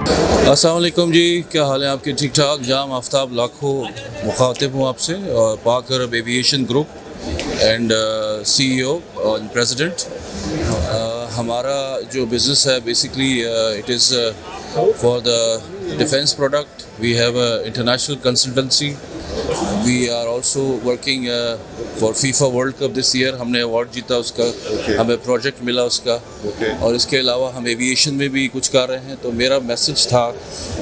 अस्सलाम वालेकुम जी, क्या हाल है आपके? ठीक ठाक। जाम आफ्ताब लाखों मुखातिब हूँ आपसे, और Pak Arab aviation group and CEO और प्रेसिडेंट। हमारा जो बिज़नेस है basically it is for the defence product. We have a international consultancy. We are also working for FIFA World Cup this year. हमने अवार्ड जीता उसका, हमें प्रोजेक्ट मिला उसका। और इसके अलावा हम एविएशन में भी कुछ कर रहे हैं। तो मेरा मैसेज था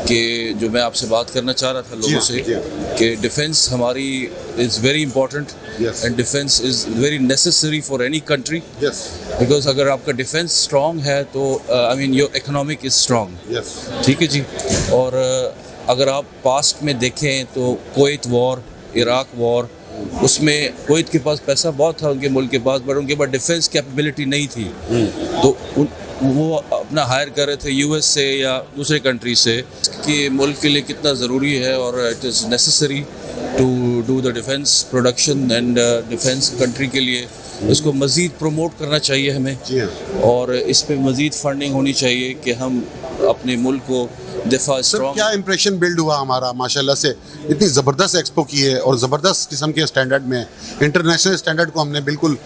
कि जो मैं आपसे बात करना चाह रहा था लोगों से, कि डिफेंस हमारी is very important and defence is very necessary for any country. Because अगर आपका डिफेंस स्ट्रॉन्ग है तो I mean your economic is strong. ठीक है जी। और अगर आप पास्ट में देखें तो कुवैत वॉर, इराक वॉर, उसमें कुवैत के पास पैसा बहुत था उनके मुल्क के पास, बट उनके पास डिफेंस कैपेबिलिटी नहीं थी। तो वो अपना हायर कर रहे थे US से या दूसरे कंट्री से, कि मुल्क के लिए कितना ज़रूरी है और it is necessary to do the defence production and defence country के लिए इसको मज़ीद प्रमोट करना चाहिए हमें। और इस पर मज़ीद फंडिंग होनी चाहिए कि हम अपने मुल्क को दिफा स्ट्रॉन्ग। क्या इंप्रेशन बिल्ड हुआ हमारा माशाल्लाह से? इतनी ज़बरदस्त एक्सपो की है और ज़बरदस्त किस्म के स्टैंडर्ड में, इंटरनेशनल स्टैंडर्ड को हमने बिल्कुल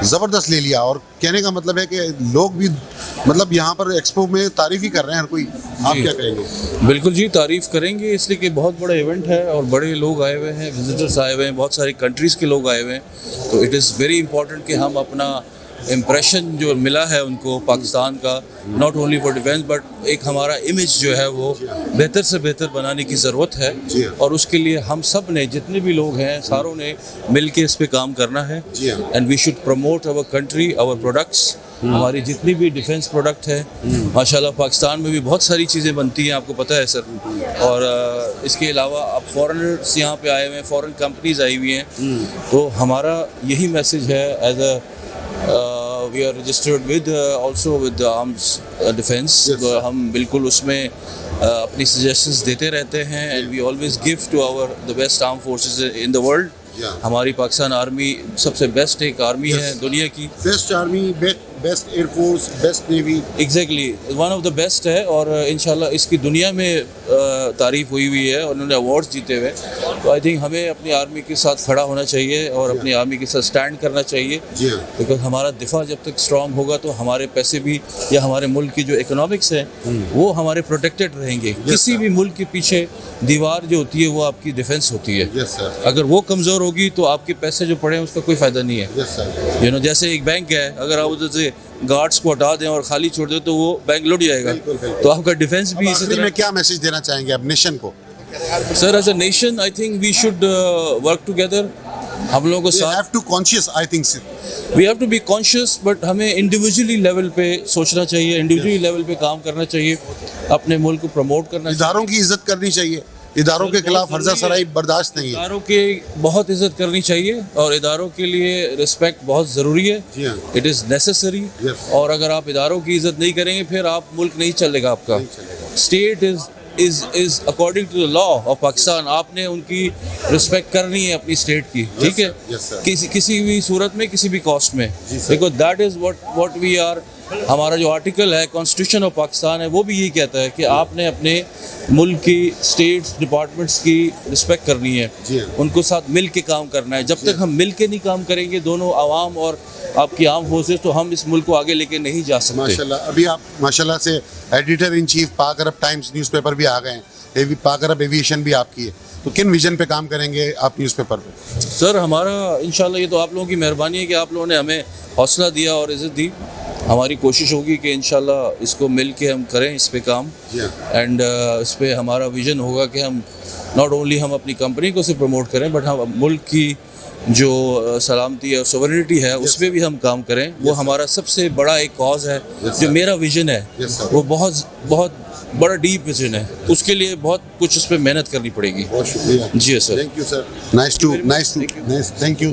ज़बरदस्त ले लिया। और कहने का मतलब है कि लोग भी मतलब यहाँ पर एक्सपो में तारीफ़ ही कर रहे हैं हर कोई। आप क्या कहेंगे? बिल्कुल जी, तारीफ़ करेंगे, इसलिए कि बहुत बड़ा इवेंट है और बड़े लोग आए हुए हैं, विजिटर्स आए हुए हैं, बहुत सारी कंट्रीज़ के लोग आए हुए हैं। तो इट इज़ वेरी इंपॉर्टेंट कि हम अपना इम्प्रेशन जो मिला है उनको पाकिस्तान का, not only for defence but एक हमारा इमेज जो है वो बेहतर से बेहतर बनाने की ज़रूरत है। और उसके लिए हम सब ने, जितने भी लोग हैं, सारों ने मिल के इस पे काम करना है। And we should promote our country, our products. हमारी जितनी भी डिफेंस प्रोडक्ट है, माशाल्लाह पाकिस्तान में भी बहुत सारी चीज़ें बनती हैं, आपको पता है सर। और इसके अलावा अब फॉरेनर्स यहाँ पे आए हुए हैं, फॉरेन कंपनीज आई हुई हैं। तो हमारा यही मैसेज है as a we are registered with also with the arms defense। तो हम बिल्कुल उसमें अपनी suggestions देते रहते हैं, and we always give to the best armed forces in the world। हमारी पाकिस्तान आर्मी सबसे बेस्ट एक आर्मी है दुनिया की। Best army, best air force, best navy. Exactly, one of the best है। और इंशाल्लाह इसकी दुनिया में तारीफ़ हुई है और उन्होंने अवार्ड्स जीते हुए। तो आई थिंक हमें अपनी आर्मी के साथ खड़ा होना चाहिए और अपनी आर्मी के साथ स्टैंड करना चाहिए। बिकॉज हमारा दिफा जब तक स्ट्रॉन्ग होगा तो हमारे पैसे भी या हमारे मुल्क की जो इकोनॉमिक्स है वो हमारे प्रोटेक्टेड रहेंगे। किसी भी मुल्क के पीछे दीवार जो होती है वो आपकी डिफेंस होती है। अगर वो कमज़ोर होगी तो आपके पैसे जो पड़े हैं उसका कोई फ़ायदा नहीं है। यू नो, जैसे एक बैंक है, अगर आप उधर से गार्ड्स को हटा दें और खाली छोड़ दें तो वो बैंक लुट जाएगा। तो आपका डिफेंस भी इसी तरह। में क्या मैसेज देना चाहेंगे अब नेशन को? Sir, as a nation I think we should work together. हम लोगों को साथ we have to be conscious, but हमें इंडिविजुअली लेवल पे सोचना चाहिए, इंडिविजुअली लेवल पे काम करना चाहिए, अपने मुल्क को प्रमोट करना चाहिए। इदारों की इज्जत करनी चाहिए, इदारों के खिलाफ हर्जा सराई बर्दाश्त नहीं है। इदारों की बहुत इज्जत करनी चाहिए और इदारों के लिए रिस्पेक्ट बहुत ज़रूरी है। It is necessary. और अगर आप इदारों की इज्जत नहीं करेंगे फिर आप मुल्क नहीं चलेगा आपका। State is according to the law of Pakistan. आपने उनकी रिस्पेक्ट करनी है अपनी स्टेट की, ठीक है, किसी भी सूरत में, किसी भी कॉस्ट में। Because that is what we are. हमारा जो आर्टिकल है कॉन्स्टिट्यूशन ऑफ पाकिस्तान है वो भी यही कहता है कि आपने अपने मुल्क की स्टेट्स डिपार्टमेंट्स की रिस्पेक्ट करनी है, उनको साथ मिल के काम करना है। जब तक हम मिल के नहीं काम करेंगे, दोनों आवाम और आपकी आर्म फोर्सेस, तो हम इस मुल्क को आगे लेके नहीं जा सकते। माशाल्लाह, अभी आप माशाल्लाह से एडिटर इन चीफ पाक अरब टाइम्स न्यूज़पेपर भी आ गए हैं, पाक अरब एविएशन भी आपकी है। तो किन विजन पे काम करेंगे आप न्यूज़पेपर पे? सर, हमारा इंशाल्लाह ये तो आप लोगों की मेहरबानी है कि आप लोगों ने हमें हौसला दिया और इज़्ज़त दी। हमारी कोशिश होगी कि इंशाल्लाह इसको मिल के हम करें इस पे काम। एंड इस पे हमारा विज़न होगा कि हम नॉट ओनली हम अपनी कंपनी को से प्रमोट करें, बट हम मुल्क की जो सलामती और सोवरेनिटी है उस पर भी हम काम करें। वो हमारा सबसे बड़ा एक कॉज है। जो मेरा विज़न है वो बहुत बहुत बड़ा डीप विज़न है, उसके लिए बहुत कुछ उस पर मेहनत करनी पड़ेगी। बहुत शुक्रिया जी sir. Thank you sir. Nice to thank you.